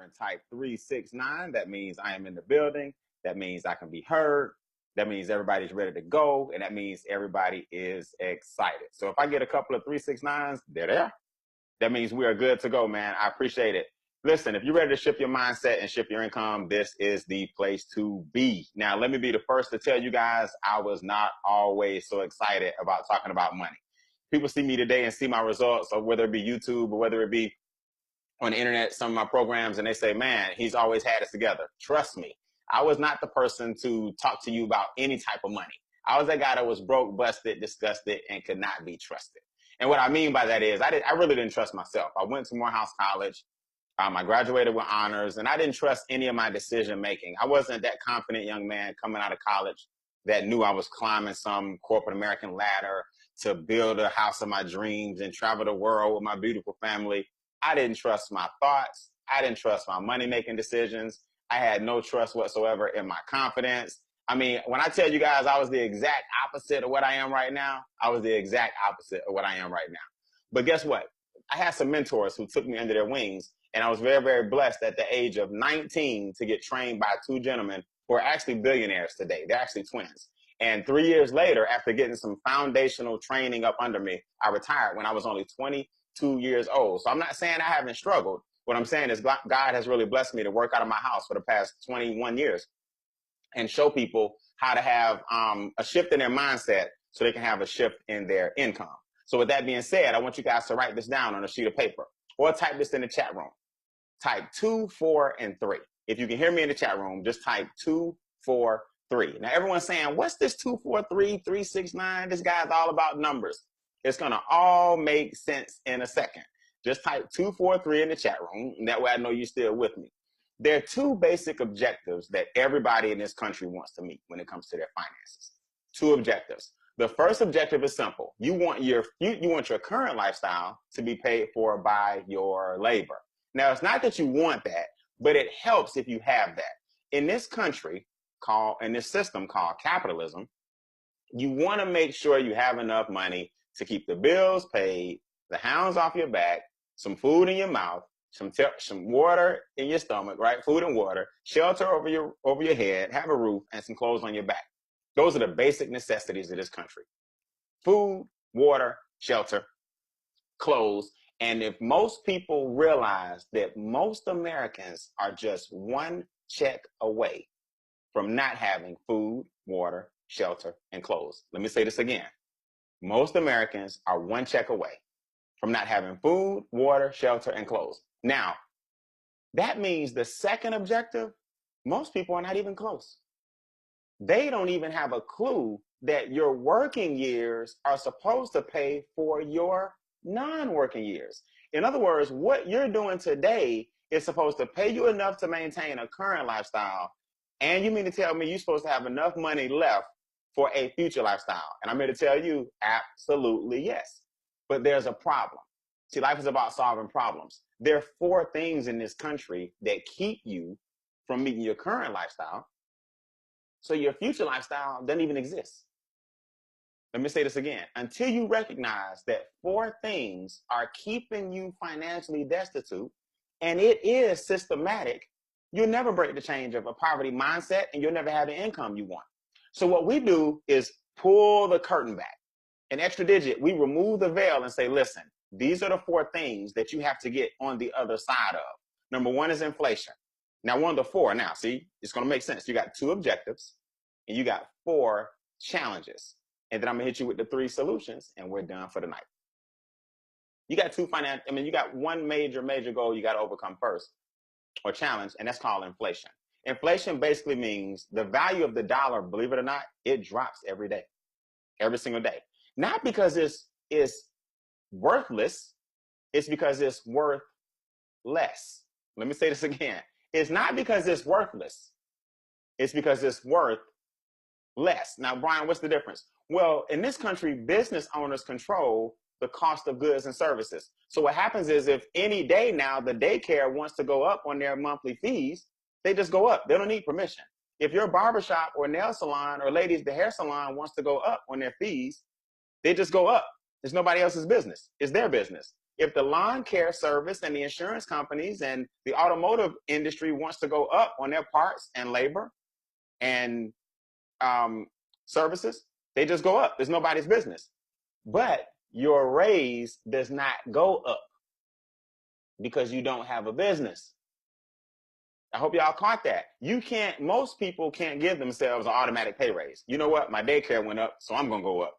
and type 369. That means I am in the building. That means I can be heard. That means everybody's ready to go. And that means everybody is excited. So if I get a couple of 369s, they're there. That means we are good to go, man. I appreciate it. Listen, if you're ready to shift your mindset and shift your income, this is the place to be. Now, let me be the first to tell you guys, I was not always so excited about talking about money. People see me today and see my results, or whether it be YouTube or whether it be on the internet, some of my programs, and they say, man, he's always had us together. Trust me, I was not the person to talk to you about any type of money. I was that guy that was broke, busted, disgusted, and could not be trusted. And what I mean by that is I really didn't trust myself. I went to Morehouse College. I graduated with honors, and I didn't trust any of my decision making. I wasn't that confident young man coming out of college that knew I was climbing some corporate American ladder to build a house of my dreams and travel the world with my beautiful family. I didn't trust my thoughts. I didn't trust my money-making decisions. I had no trust whatsoever in my confidence. I mean, when I tell you guys I was the exact opposite of what I am right now, I was the exact opposite of what I am right now. But guess what? I had some mentors who took me under their wings, and I was very, very blessed at the age of 19 to get trained by two gentlemen who are actually billionaires today. They're actually twins. And 3 years later, after getting some foundational training up under me, I retired when I was only 22 years old. So I'm not saying I haven't struggled. What I'm saying is God has really blessed me to work out of my house for the past 21 years and show people how to have a shift in their mindset so they can have a shift in their income. So with that being said, I want you guys to write this down on a sheet of paper or type this in the chat room. Type 2, 4, and 3. If you can hear me in the chat room, just type 2, 4, 3. Now everyone's saying, what's this 2, 4, 3, 369? This guy's all about numbers. It's going to all make sense in a second. Just type 2, 4, 3 in the chat room. And that way I know you're still with me. There are two basic objectives that everybody in this country wants to meet when it comes to their finances. Two objectives. The first objective is simple. You want your current lifestyle to be paid for by your labor. Now, it's not that you want that, but it helps if you have that. In this country, in this system called capitalism, you want to make sure you have enough money to keep the bills paid, the hounds off your back, some food in your mouth, some water in your stomach, right? Food and water, shelter over your head, have a roof, and some clothes on your back. Those are the basic necessities of this country. Food, water, shelter, clothes. And if most people realize that most Americans are just one check away from not having food, water, shelter, and clothes. Let me say this again. Most Americans are one check away from not having food, water, shelter, and clothes. Now, that means the second objective, most people are not even close. They don't even have a clue that your working years are supposed to pay for your non-working years. In other words, what you're doing today is supposed to pay you enough to maintain a current lifestyle. And you mean to tell me you're supposed to have enough money left for a future lifestyle? And I'm here to tell you, absolutely yes. But there's a problem. See, life is about solving problems. There are 4 things in this country that keep you from meeting your current lifestyle. So your future lifestyle doesn't even exist. Let me say this again. Until you recognize that 4 things are keeping you financially destitute, and it is systematic, you'll never break the change of a poverty mindset, and you'll never have the income you want. So what we do is pull the curtain back. An extra digit, we remove the veil and say, listen, these are the 4 things that you have to get on the other side of. Number 1 is inflation. Now, one of the 4, now, see, it's going to make sense. You got 2 objectives, and you got 4 challenges. And then I'm going to hit you with the 3 solutions, and we're done for the night. You got you got one major goal you got to overcome first, or challenge, and that's called inflation. Inflation basically means the value of the dollar, believe it or not, it drops every day, every single day. Not because it's worthless, it's because it's worth less. Let me say this again. It's not because it's worthless. It's because it's worth less. Now, Brian, what's the difference? Well, in this country, business owners control the cost of goods and services. So what happens is if any day now the daycare wants to go up on their monthly fees, they just go up. They don't need permission. If your barbershop or nail salon or ladies, the hair salon wants to go up on their fees, they just go up. It's nobody else's business. It's their business. if the lawn care service and the insurance companies and the automotive industry wants to go up on their parts and labor and services, they just go up. There's nobody's business. But your raise does not go up because you don't have a business. I hope y'all caught that. Most people can't give themselves an automatic pay raise. You know what? My daycare went up, so I'm going to go up.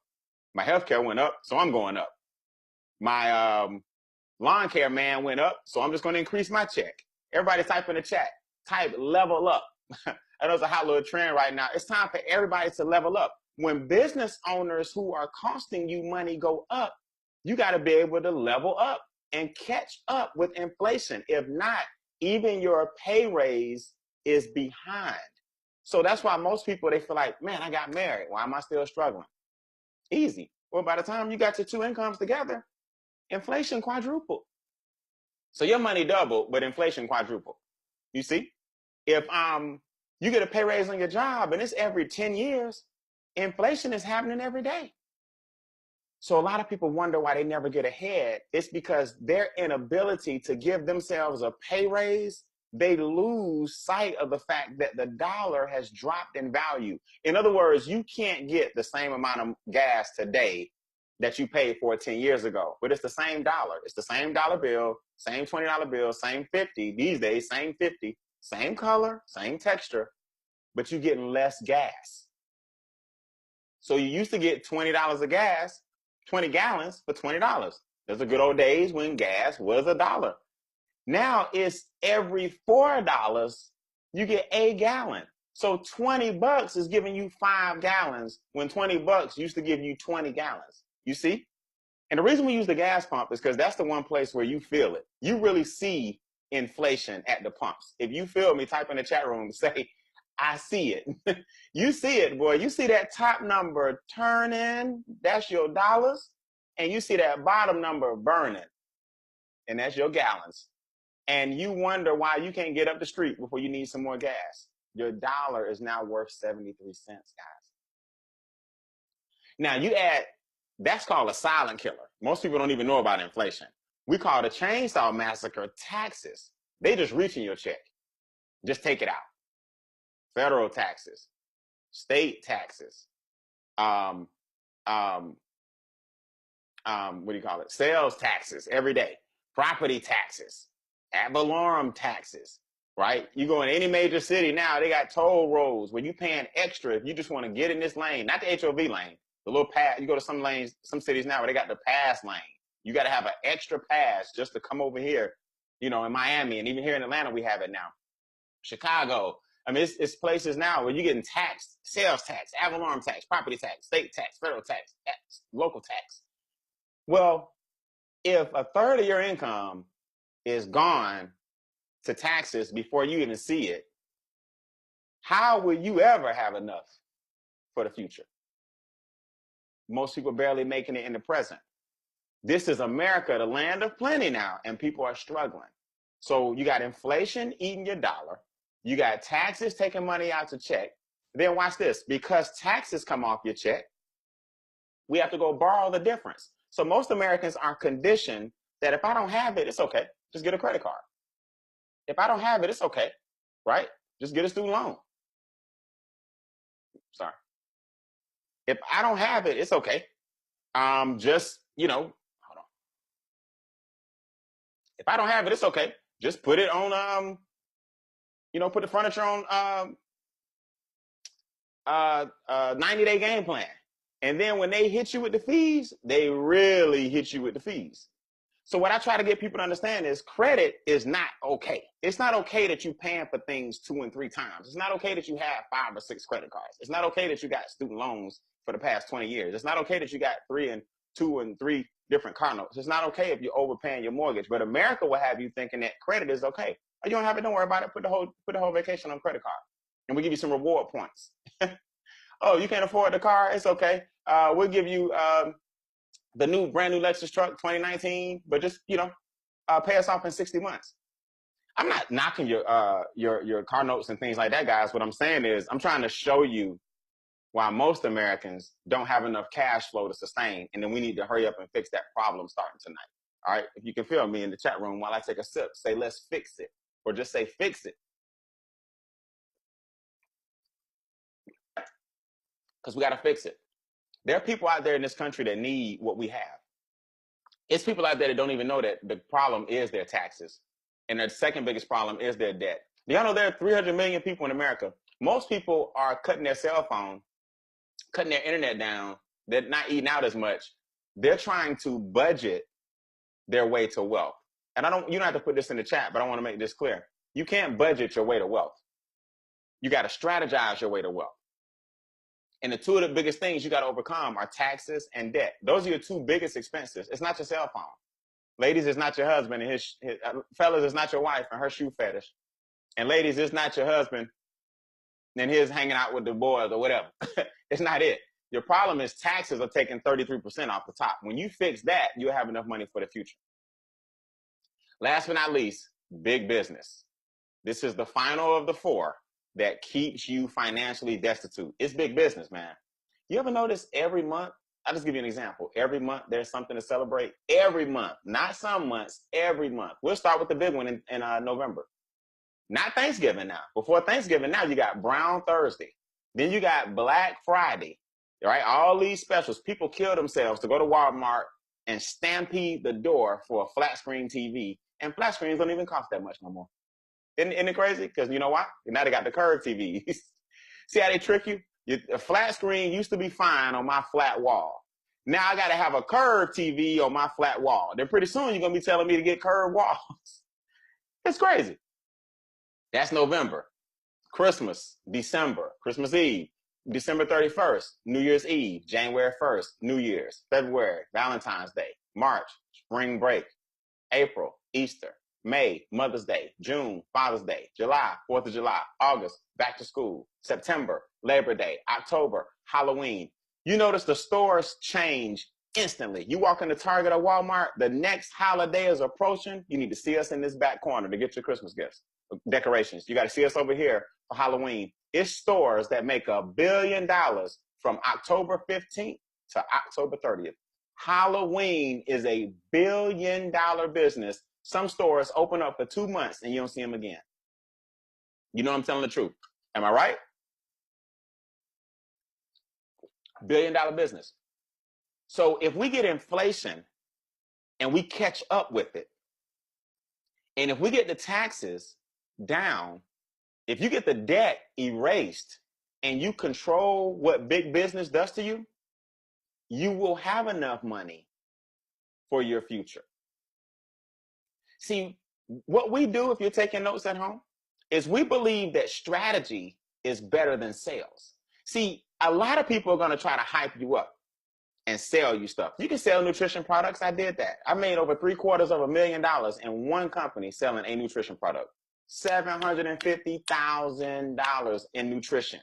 My healthcare went up, so I'm going up. My lawn care man went up, so I'm just going to increase my check. Everybody type in the chat. Type level up. I know it's a hot little trend right now. It's time for everybody to level up. When business owners who are costing you money go up, you got to be able to level up and catch up with inflation. If not, even your pay raise is behind. So that's why most people, they feel like, man, I got married. Why am I still struggling? Easy. Well, by the time you got your two incomes together, inflation quadrupled. So your money doubled, but inflation quadrupled. You see? If you get a pay raise on your job and it's every 10 years, inflation is happening every day. So a lot of people wonder why they never get ahead. It's because their inability to give themselves a pay raise, they lose sight of the fact that the dollar has dropped in value. In other words, you can't get the same amount of gas today that you paid for 10 years ago, but it's the same dollar. It's the same dollar bill, same $20 bill, same 50. These days, same 50, same color, same texture, but you're getting less gas. So you used to get $20 of gas, 20 gallons for $20. Those are good old days when gas was $1. Now it's every $4 you get a gallon. So $20 is giving you 5 gallons when $20 used to give you 20 gallons. You see? And the reason we use the gas pump is because that's the one place where you feel it. You really see inflation at the pumps. If you feel me, type in the chat room and say, I see it. You see it, boy. You see that top number turning, that's your dollars. And you see that bottom number burning, and that's your gallons. And you wonder why you can't get up the street before you need some more gas. Your dollar is now worth 73 cents, guys. Now you add, that's called a silent killer. Most people don't even know about inflation. We call the chainsaw massacre taxes. They just reach in your check. Just take it out. Federal taxes, state taxes, what do you call it? Sales taxes every day, property taxes, ad valorem taxes, right? You go in any major city now, they got toll roads where you paying extra if you just want to get in this lane, not the HOV lane, the little pass. You go to some lanes, some cities now where they got the pass lane. You got to have an extra pass just to come over here, in Miami, and even here in Atlanta, we have it now. Chicago. I mean, it's places now where you're getting taxed, sales tax, ad valorem tax, property tax, state tax, federal tax, local tax. Well, if a third of your income is gone to taxes before you even see it, how will you ever have enough for the future? Most people barely making it in the present. This is America, the land of plenty now, and people are struggling. So you got inflation eating your dollar. You got taxes taking money out to check. Then watch this. Because taxes come off your check, we have to go borrow the difference. So most Americans are conditioned that if I don't have it, it's okay. Just get a credit card. If I don't have it, it's okay, right? Just get a student loan. Sorry. If I don't have it, it's okay. Just, hold on. If I don't have it, it's okay. Just put it on, put the furniture on 90-day game plan. And then when they hit you with the fees, they really hit you with the fees. So what I try to get people to understand is credit is not okay. It's not okay that you're paying for things 2 and 3 times. It's not okay that you have 5 or 6 credit cards. It's not okay that you got student loans for the past 20 years. It's not okay that you got 2 and 3 different car notes. It's not okay if you're overpaying your mortgage. But America will have you thinking that credit is okay. Oh, you don't have it, don't worry about it. Put the whole vacation on credit card. And we'll give you some reward points. Oh, you can't afford the car? It's okay. We'll give you the brand new Lexus truck 2019, but just pay us off in 60 months. I'm not knocking your car notes and things like that, guys. What I'm saying is I'm trying to show you why most Americans don't have enough cash flow to sustain, and then we need to hurry up and fix that problem starting tonight. All right. If you can feel me in the chat room while I take a sip, say, let's fix it. Or just say, fix it. Because we got to fix it. There are people out there in this country that need what we have. It's people out there that don't even know that the problem is their taxes. And their second biggest problem is their debt. Do y'all know there are 300 million people in America? Most people are cutting their cell phone, cutting their internet down. They're not eating out as much. They're trying to budget their way to wealth. And you don't have to put this in the chat, but I want to make this clear. You can't budget your way to wealth. You got to strategize your way to wealth. And the two of the biggest things you got to overcome are taxes and debt. Those are your two biggest expenses. It's not your cell phone. Ladies, it's not your husband and his fellas, it's not your wife and her shoe fetish. And ladies, it's not your husband and his hanging out with the boys or whatever. It's not it. Your problem is taxes are taking 33% off the top. When you fix that, you'll have enough money for the future. Last but not least, big business. This is the final of the four that keeps you financially destitute. It's big business, man. You ever notice every month? I'll just give you an example. Every month, there's something to celebrate. Every month, not some months, every month. We'll start with the big one in November. Not Thanksgiving now. Before Thanksgiving now, you got Brown Thursday. Then you got Black Friday, right? All these specials. People kill themselves to go to Walmart and stampede the door for a flat screen TV. And flat screens don't even cost that much no more. Isn't it crazy? Because you know why? Now they got the curved TVs. See how they trick you? A flat screen used to be fine on my flat wall. Now I got to have a curved TV on my flat wall. Then pretty soon you're going to be telling me to get curved walls. It's crazy. That's November. Christmas, December, Christmas Eve, December 31st, New Year's Eve, January 1st, New Year's, February, Valentine's Day, March, spring break, April, Easter, May, Mother's Day, June, Father's Day, July, 4th of July, August, back to school, September, Labor Day, October, Halloween. You notice the stores change instantly. You walk into Target or Walmart, the next holiday is approaching. You need to see us in this back corner to get your Christmas gifts, decorations. You got to see us over here for Halloween. It's stores that make $1 billion from October 15th to October 30th. Halloween is a $1 billion business. Some stores open up for 2 months and you don't see them again. You know I'm telling the truth. Am I right? $1 billion business. So if we get inflation and we catch up with it, and if we get the taxes down, if you get the debt erased and you control what big business does to you, you will have enough money for your future. See, what we do, if you're taking notes at home, is we believe that strategy is better than sales. See, a lot of people are going to try to hype you up and sell you stuff. You can sell nutrition products. I did that. I made over $750,000 in one company selling a nutrition product. $750,000 in nutrition.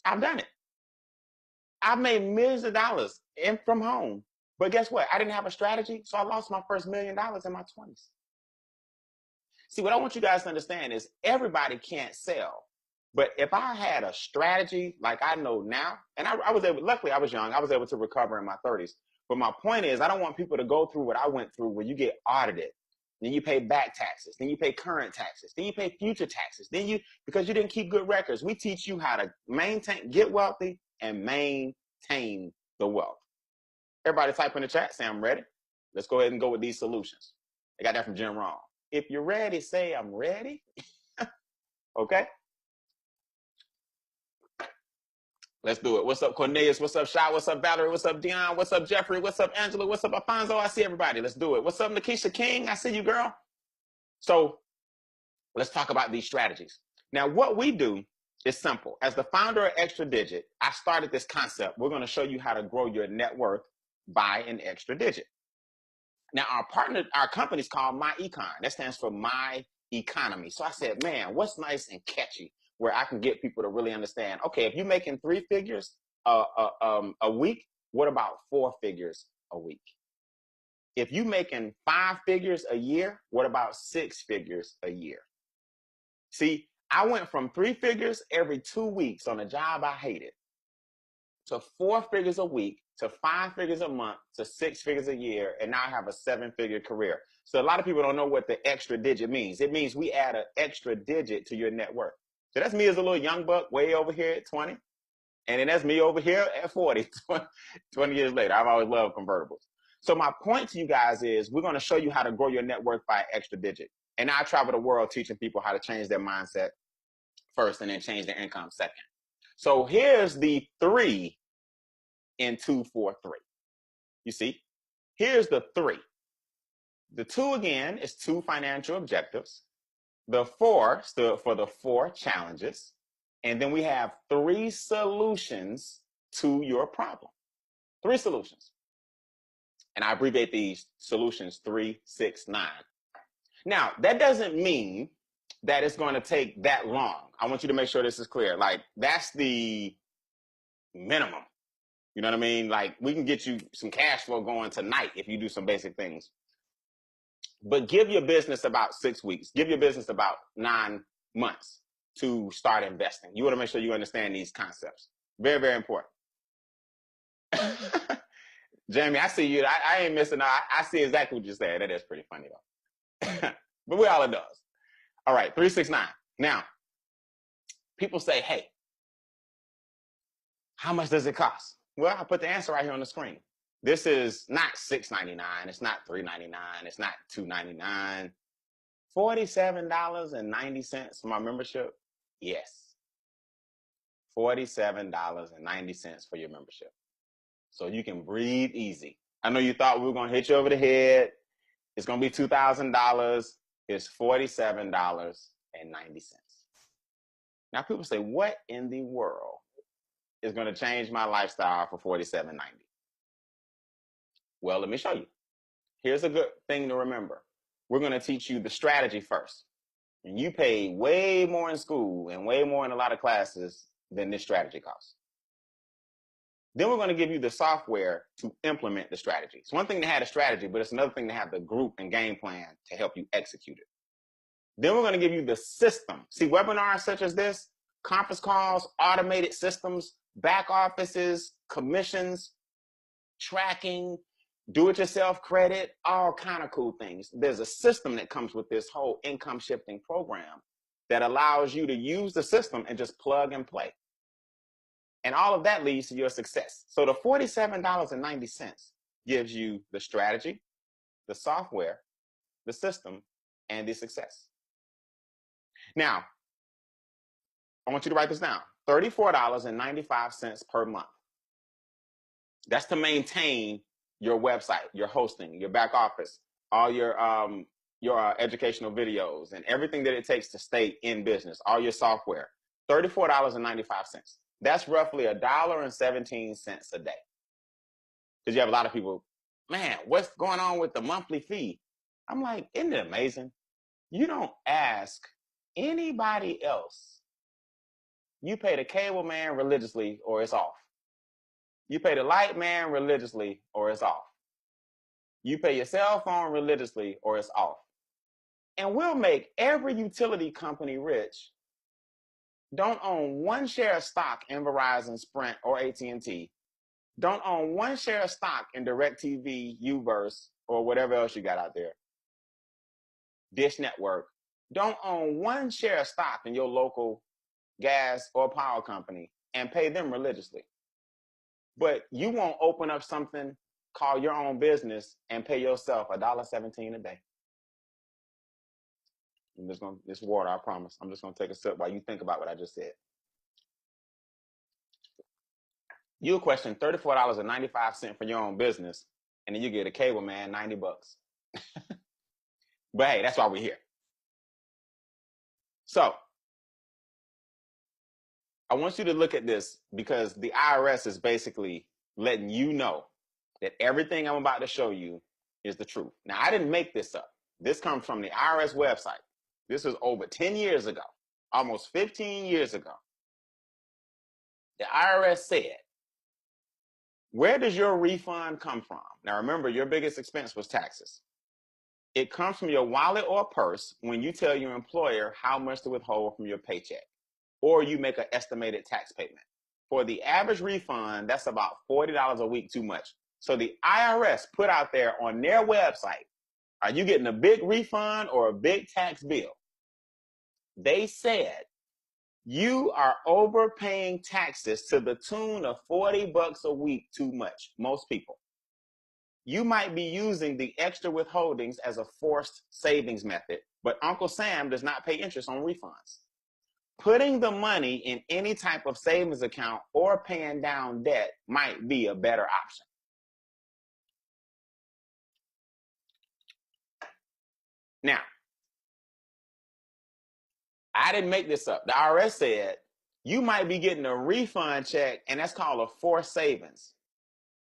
I've done it. I've made millions of dollars from home. But guess what? I didn't have a strategy, so I lost my first $1 million in my 20s. See, what I want you guys to understand is everybody can't sell. But if I had a strategy like I know now, and I was able, luckily I was young, I was able to recover in my 30s. But my point is, I don't want people to go through what I went through where you get audited. Then you pay back taxes. Then you pay current taxes. Then you pay future taxes. Because you didn't keep good records. We teach you how to get wealthy and maintain the wealth. Everybody type in the chat, say I'm ready. Let's go ahead and go with these solutions. I got that from Jim Rohn. If you're ready, say I'm ready. Okay? Let's do it. What's up, Cornelius? What's up, Shy? What's up, Valerie? What's up, Dion? What's up, Jeffrey? What's up, Angela? What's up, Alfonso? I see everybody. Let's do it. What's up, Nakisha King? I see you, girl. So let's talk about these strategies. Now, what we do is simple. As the founder of Extra Digit, I started this concept. We're going to show you how to grow your net worth by an extra digit. Now, our company is called My Econ. That stands for My Economy. So I said, man, what's nice and catchy where I can get people to really understand, okay, if you're making 3 figures a week, what about 4 figures a week? If you're making 5 figures a year, what about 6 figures a year? See, I went from 3 figures every 2 weeks on a job I hated to 4 figures a week, to 5 figures a month, to 6 figures a year, and now I have a 7-figure career. So a lot of people don't know what the extra digit means. It means we add an extra digit to your net worth. So that's me as a little young buck way over here at 20. And then that's me over here at 40, 20 years later. I've always loved convertibles. So my point to you guys is we're going to show you how to grow your net worth by an extra digit. And I travel the world teaching people how to change their mindset first and then change their income second. So here's the 3 in 2, 4, 3. You see, here's the 3. The 2 again is 2 financial objectives. The 4 stood for the 4 challenges. And then we have 3 solutions to your problem. 3 solutions. And I abbreviate these solutions 3, 6, 9. Now, that doesn't mean that it's going to take that long. I want you to make sure this is clear. Like, that's the minimum. You know what I mean? Like, we can get you some cash flow going tonight if you do some basic things. But give your business about 6 weeks. Give your business about 9 months to start investing. You want to make sure you understand these concepts. Very, very important. Jamie, I see you. I ain't missing out. I see exactly what you're saying. That is pretty funny, though. But we all it does. All right, 3, 6, 9. Now, people say, hey, how much does it cost? Well, I put the answer right here on the screen. This is not $6.99. It's not $3.99. It's not $2.99. $47.90 for my membership? Yes. $47.90 for your membership. So you can breathe easy. I know you thought we were going to hit you over the head. It's going to be $2,000. It's $47.90. Now people say, what in the world is going to change my lifestyle for $47.90? Well, let me show you. Here's a good thing to remember. We're going to teach you the strategy first. And you pay way more in school and way more in a lot of classes than this strategy costs. Then we're going to give you the software to implement the strategy. It's one thing to have a strategy, but it's another thing to have the group and game plan to help you execute it. Then we're going to give you the system. See, webinars such as this, conference calls, automated systems, back offices, commissions, tracking, do-it-yourself credit, all kind of cool things. There's a system that comes with this whole income shifting program that allows you to use the system and just plug and play. And all of that leads to your success. So the $47.90 gives you the strategy, the software, the system, and the success. Now, I want you to write this down. $34.95 per month. That's to maintain your website, your hosting, your back office, all your educational videos, and everything that it takes to stay in business, all your software. $34.95. That's roughly $1.17 a day. Because you have a lot of people, man, what's going on with the monthly fee? I'm like, isn't it amazing? You don't ask anybody else. You pay the cable man religiously or it's off. You pay the light man religiously or it's off. You pay your cell phone religiously or it's off. And we'll make every utility company rich. Don't own 1 share of stock in Verizon, Sprint, or AT&T. Don't own 1 share of stock in DirecTV, Uverse, or whatever else you got out there. Dish Network. Don't own 1 share of stock in your local gas or power company and pay them religiously. But you won't open up something called your own business and pay yourself $1.17 a day. I'm just going to, this water, I promise. I'm just going to take a sip while you think about what I just said. You'll question $34.95 for your own business, and then you get a cable man $90. But hey, that's why we're here. So I want you to look at this because the IRS is basically letting you know that everything I'm about to show you is the truth. Now, I didn't make this up. This comes from the IRS website. This was over 10 years ago, almost 15 years ago. The IRS said, where does your refund come from? Now, remember, your biggest expense was taxes. It comes from your wallet or purse when you tell your employer how much to withhold from your paycheck, or you make an estimated tax payment. For the average refund, that's about $40 a week too much. So the IRS put out there on their website, are you getting a big refund or a big tax bill? They said, you are overpaying taxes to the tune of $40 a week too much, most people. You might be using the extra withholdings as a forced savings method, but Uncle Sam does not pay interest on refunds. Putting the money in any type of savings account or paying down debt might be a better option. Now, I didn't make this up. The IRS said you might be getting a refund check, and that's called a forced savings.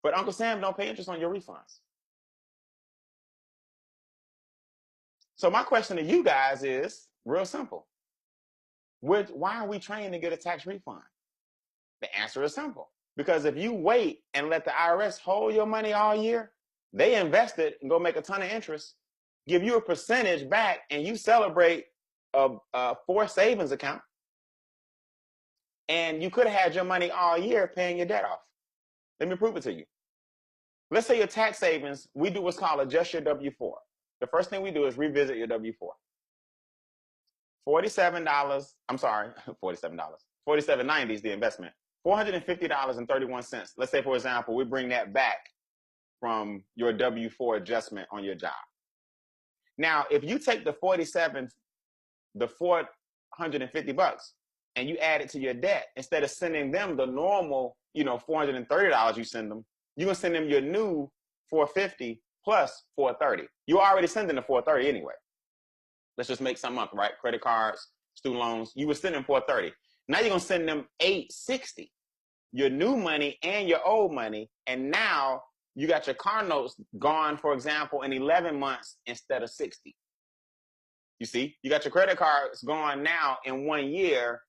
But Uncle Sam don't pay interest on your refunds. So my question to you guys is real simple. Why are we trained to get a tax refund? The answer is simple. Because if you wait and let the IRS hold your money all year, they invest it and go make a ton of interest, give you a percentage back, and you celebrate a forced savings account. And you could have had your money all year paying your debt off. Let me prove it to you. Let's say your tax savings, we do what's called adjust your W-4. The first thing we do is revisit your W-4. $47, I'm sorry, $47. $47.90 is the investment. $450.31. Let's say, for example, we bring that back from your W-4 adjustment on your job. Now, if you take the $450, and you add it to your debt, instead of sending them the normal, $430 you send them, you're gonna send them your new $450 plus $430. You're already sending the $430 anyway. Let's just make something up, right? Credit cards, student loans. You were sending $430. Now you're gonna send them $860. Your new money and your old money, and now you got your car notes gone, for example, in 11 months instead of 60. You see, you got your credit cards gone now in 1 year,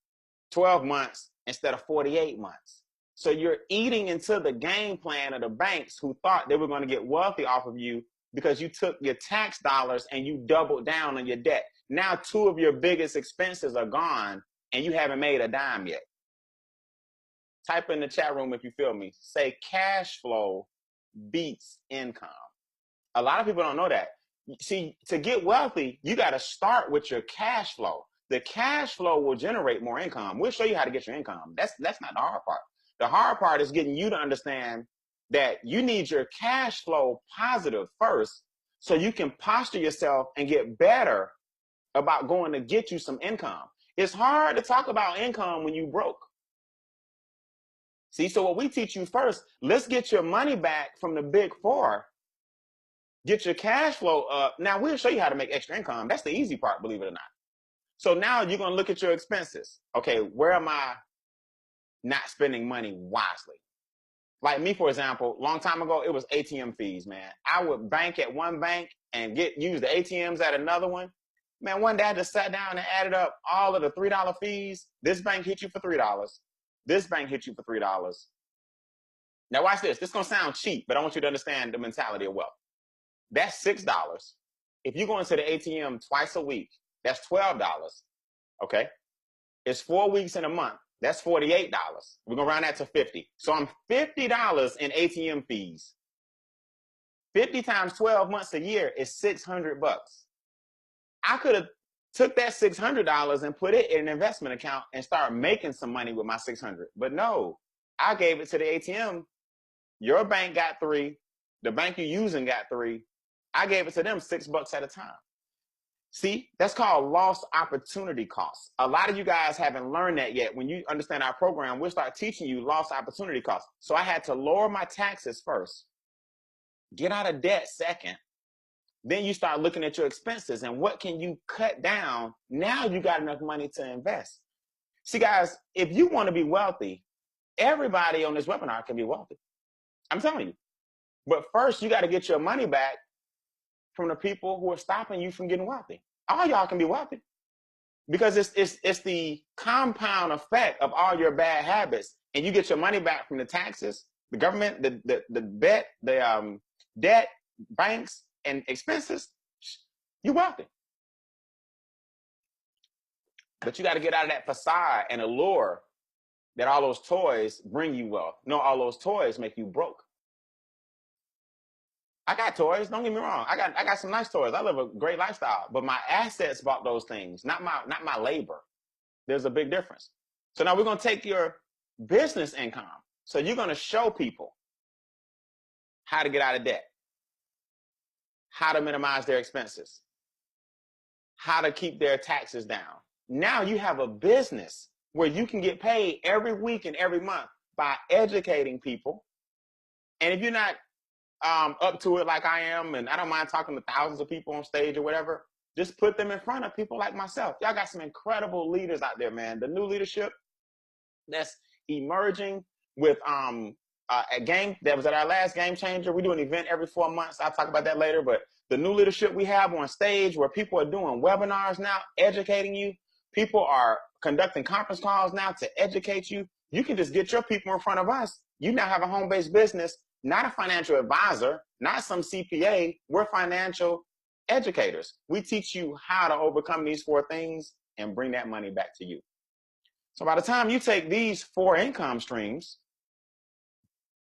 12 months instead of 48 months. So you're eating into the game plan of the banks who thought they were going to get wealthy off of you because you took your tax dollars and you doubled down on your debt. Now 2 of your biggest expenses are gone and you haven't made a dime yet. Type in the chat room if you feel me. Say cash flow beats income. A lot of people don't know that. See, to get wealthy, you got to start with your cash flow. The cash flow will generate more income. We'll show you how to get your income. That's not the hard part. The hard part is getting you to understand that you need your cash flow positive first so you can posture yourself and get better about going to get you some income. It's hard to talk about income when you broke. See, so what we teach you first, let's get your money back from the big 4. Get your cash flow up. Now we'll show you how to make extra income. That's the easy part, believe it or not. So now you're going to look at your expenses. Okay, where am I not spending money wisely? Like me, for example, long time ago, it was ATM fees, man. I would bank at one bank and use the ATMs at another one. Man, one day I just sat down and added up all of the $3 fees. This bank hit you for $3. This bank hit you for $3. Now watch this. This is going to sound cheap, but I want you to understand the mentality of wealth. That's $6. If you go into the ATM twice a week, that's $12. Okay. It's 4 weeks in a month. That's $48. We're going to round that to 50. So I'm $50 in ATM fees. 50 times 12 months a year is $600. I could have took that $600 and put it in an investment account and start making some money with my $600. But no, I gave it to the ATM. Your bank got 3. The bank you're using got 3. I gave it to them $6 at a time. See, that's called lost opportunity costs. A lot of you guys haven't learned that yet. When you understand our program, we'll start teaching you lost opportunity costs. So I had to lower my taxes first, get out of debt second. Then you start looking at your expenses and what can you cut down? Now you got enough money to invest. See, guys, if you want to be wealthy, everybody on this webinar can be wealthy. I'm telling you. But first, you got to get your money back from the people who are stopping you from getting wealthy. All y'all can be wealthy because it's the compound effect of all your bad habits, and you get your money back from the taxes, the government, the debt, banks, and expenses. You're wealthy, but you got to get out of that facade and allure that all those toys bring you wealth. No, all those toys make you broke. I got toys. Don't get me wrong. I got some nice toys. I live a great lifestyle, but my assets bought those things, not my labor. There's a big difference. So now we're going to take your business income. So you're going to show people how to get out of debt, how to minimize their expenses, how to keep their taxes down. Now you have a business where you can get paid every week and every month by educating people. And if you're not up to it like I am, and I don't mind talking to thousands of people on stage or whatever, just put them in front of people like myself. Y'all got some incredible leaders out there, man. The new leadership that's emerging with a game that was at our last Game Changer. We do an event every 4 months. I'll talk about that later. But the new leadership we have on stage where people are doing webinars now, educating you. People are conducting conference calls now to educate you. You can just get your people in front of us. You now have a home-based business, not a financial advisor, not some CPA. We're financial educators. We teach you how to overcome these 4 things and bring that money back to you. So by the time you take these 4 income streams,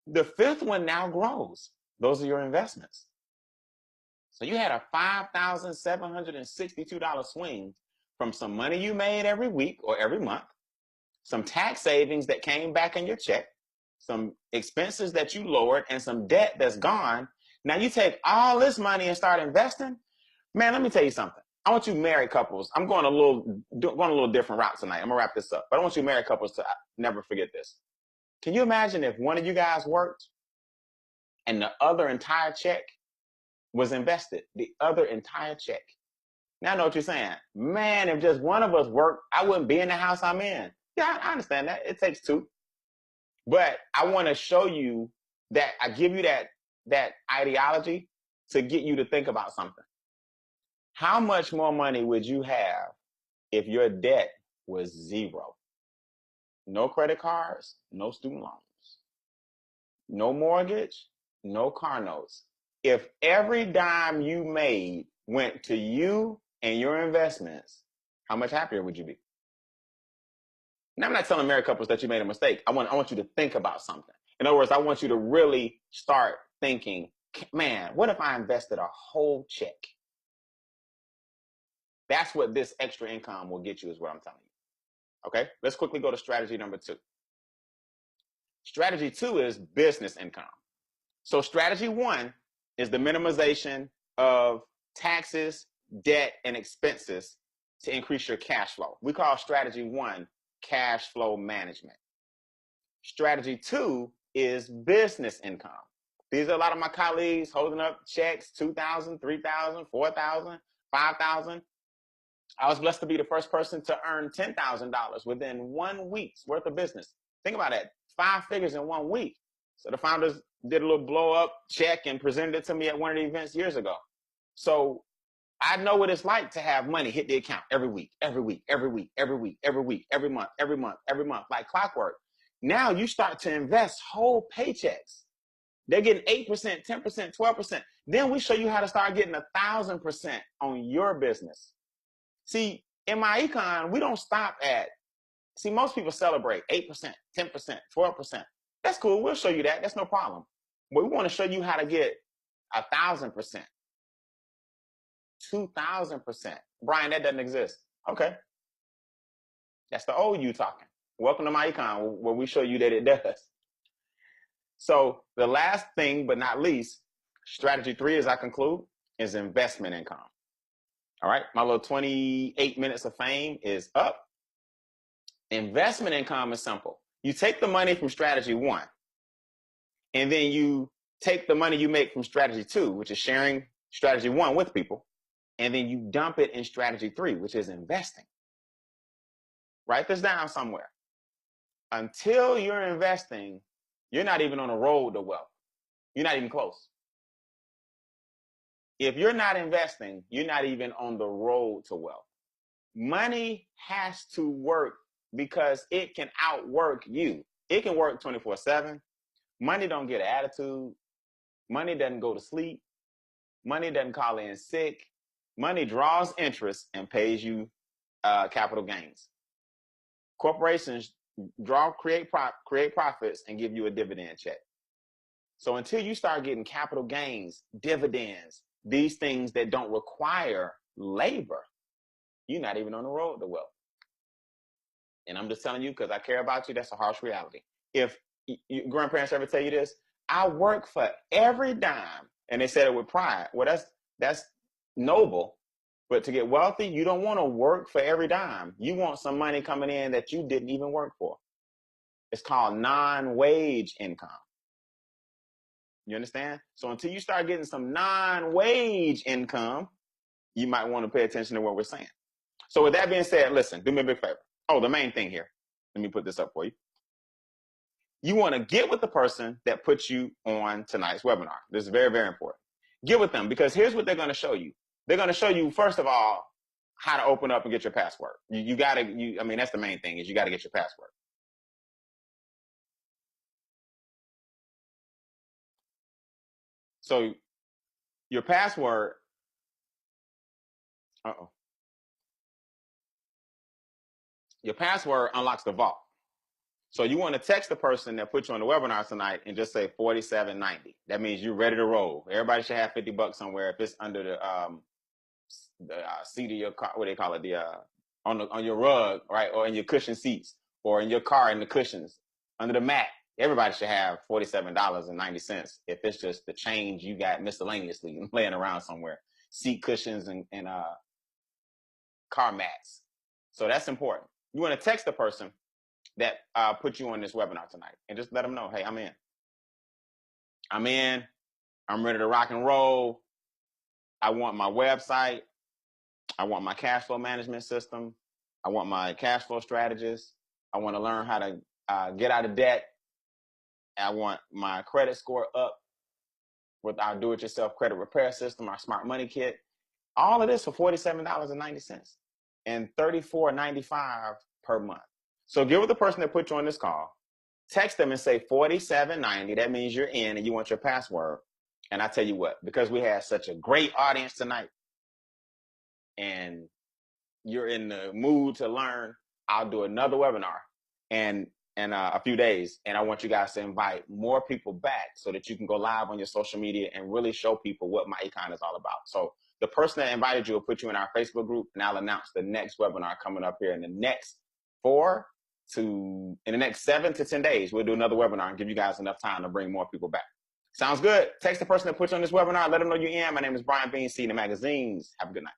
the 5th one now grows. Those are your investments. So you had a $5,762 swing from some money you made every week or every month, some tax savings that came back in your check, some expenses that you lowered, and some debt that's gone. Now you take all this money and start investing. Man, let me tell you something. I want you married couples. I'm going a little different route tonight. I'm gonna wrap this up, but I want you married couples to never forget this. Can you imagine if one of you guys worked and the other entire check was invested? The other entire check. Now I know what you're saying. Man, if just one of us worked, I wouldn't be in the house I'm in. Yeah, I understand that. It takes 2. But I want to show you that I give you that ideology to get you to think about something. How much more money would you have if your debt was 0? No credit cards, no student loans, no mortgage, no car notes. If every dime you made went to you and your investments, how much happier would you be? Now, I'm not telling married couples that you made a mistake. I want you to think about something. In other words, I want you to really start thinking, man, what if I invested a whole check? That's what this extra income will get you, is what I'm telling you. Okay, let's quickly go to strategy number 2. Strategy 2 is business income. So strategy 1 is the minimization of taxes, debt, and expenses to increase your cash flow. We call strategy 1 cash flow management. Strategy 2 is business income. These are a lot of my colleagues holding up checks, $2,000, $3,000, $4,000, $5,000. I was blessed to be the first person to earn $10,000 within 1 week's worth of business. Think about that, 5 figures in 1 week. So the founders did a little blow up check and presented it to me at one of the events years ago. So I know what it's like to have money hit the account every week, every week, every week, every week, every week, every month, every month, every month, like clockwork. Now you start to invest whole paychecks. They're getting 8%, 10%, 12%. Then we show you how to start getting 1,000% on your business. See, in my econ, we don't stop at, most people celebrate 8%, 10%, 12%. That's cool. We'll show you that. That's no problem. But we want to show you how to get 1,000%, 2,000%. Brian, that doesn't exist. Okay. That's the old you talking. Welcome to my econ, where we show you that it does. So the last thing, but not least, strategy 3, as I conclude, is investment income. All right. My little 28 minutes of fame is up. Investment income is simple. You take the money from strategy 1, and then you take the money you make from strategy 2, which is sharing strategy 1 with people, and then you dump it in strategy 3, which is investing. Write this down somewhere. Until you're investing, you're not even on a road to wealth. You're not even close. If you're not investing, you're not even on the road to wealth. Money has to work because it can outwork you. It can work 24/7. Money don't get an attitude. Money doesn't go to sleep. Money doesn't call in sick. Money draws interest and pays you capital gains. Corporations create profits, and give you a dividend check. So until you start getting capital gains, dividends, these things that don't require labor, you're not even on the road to wealth. And I'm just telling you because I care about you, that's a harsh reality. If your grandparents ever tell you this, I work for every dime, and they said it with pride. Well, that's noble, but to get wealthy, you don't want to work for every dime. You want some money coming in that you didn't even work for. It's called non-wage income. You understand? So until you start getting some non-wage income, you might want to pay attention to what we're saying. So with that being said, listen, do me a big favor. Oh, the main thing here. Let me put this up for you. You want to get with the person that puts you on tonight's webinar. This is very, very important. Get with them because here's what they're going to show you. They're going to show you, first of all, how to open up and get your password. You got to, I mean, that's the main thing is you got to get your password. So your password, your password unlocks the vault. So you want to text the person that put you on the webinar tonight and just say 4790. That means you're ready to roll. Everybody should have $50 somewhere if it's under the seat of your car. What do they call it? The on your rug, right, or in your cushion seats, or in your car in the cushions under the mat. Everybody should have $47.90 if it's just the change you got miscellaneously laying around somewhere. Seat cushions and car mats. So that's important. You want to text the person that put you on this webinar tonight and just let them know, hey, I'm in, I'm ready to rock and roll. I want my website. I want my cash flow management system. I want my cash flow strategist. I want to learn how to get out of debt. I want my credit score up with our do-it-yourself credit repair system, our smart money kit. All of this for $47.90 and $34.95 per month. So get with the person that put you on this call. Text them and say 4790. That means you're in and you want your password. And I tell you what, because we had such a great audience tonight and you're in the mood to learn, I'll do another webinar in a few days. And I want you guys to invite more people back so that you can go live on your social media and really show people what my Iconz is all about. So the person that invited you will put you in our Facebook group, and I'll announce the next webinar coming up here in the next 7 to 10 days. We'll do another webinar and give you guys enough time to bring more people back. Sounds good? Text the person that puts you on this webinar. Let them know you're in. My name is Brian Bean, see you in the magazines. Have a good night.